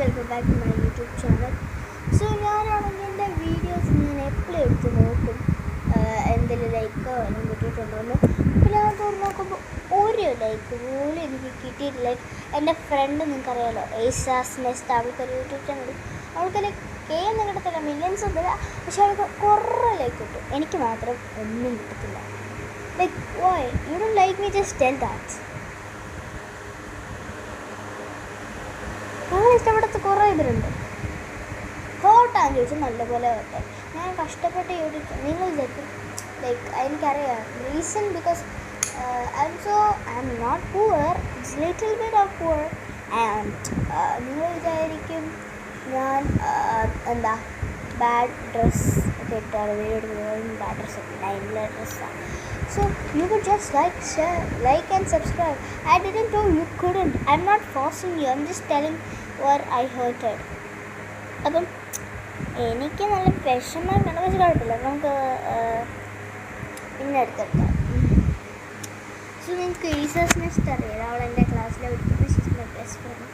Welcome back to my YouTube channel. So ഞാനാണെങ്കിൽ എൻ്റെ videos ഞാൻ എപ്പോഴും എടുത്ത് നോക്കും, എന്തെങ്കിലും ലൈക്കോ എല്ലാം കിട്ടിയിട്ടുണ്ടോയെന്ന്. അപ്പോൾ ഞാൻ തുറന്ന് നോക്കുമ്പോൾ ഒരു ലൈക്ക് പോലും എനിക്ക് കിട്ടിയിട്ടില്ല. ലൈക്ക് എൻ്റെ ഫ്രണ്ട് നിങ്ങൾക്കറിയാമല്ലോ, ഏസാസ് നെസ്റ്റ്, അവൾക്കൊരു യൂട്യൂബ് ചാനൽ. അവൾക്ക് ലൈക്ക് ഒന്നും കിട്ടത്തില്ല, മില്യൻസ് ഒന്നുമില്ല, പക്ഷെ അവൾക്ക് കുറേ ലൈക്ക് കിട്ടും. എനിക്ക് മാത്രം ഒന്നും കിട്ടത്തില്ല. Like why you don't like me, just tell that. ഞാൻ ഇഷ്ടപ്പെടുത്ത കുറേ ഇതിലുണ്ട്. ഹോട്ടാന്ന് ചോദിച്ചാൽ നല്ലപോലെ ഹോട്ടെ. ഞാൻ കഷ്ടപ്പെട്ട് യൂട്യൂബ് നിങ്ങൾ വിചാരിക്കും ലൈക്ക് എനിക്കറിയാം reason because I am not poor, it's little bit of poor. And നിങ്ങൾ വിചാരിക്കും ഞാൻ എന്താ ബാഡ് ഡ്രസ്സ് ഒക്കെ ഇട്ടാണ് വീഡിയോ എടുക്കുന്നത്. ബാഡ് ഡ്രസ്സൊക്കെ നല്ല ഡ്രസ്സാണ്. So you could just like and subscribe. I didn't know you couldn't. I'm not forcing you. I'm just telling what I heard. അപ്പം എനിക്ക് നല്ല വിഷമം വേണം, പക്ഷെ കുഴപ്പമില്ല, നമുക്ക് പിന്നെ എടുത്തെടുക്കാം. സോ നിങ്ങൾക്ക് ഏസാസ് നെസ്റ്റ് അറിയാം, അവൾ എൻ്റെ ക്ലാസ്സിലെ പഠിക്കുന്ന, ഷീസ് മൈ ബെസ്റ്റ് ഫ്രണ്ട്.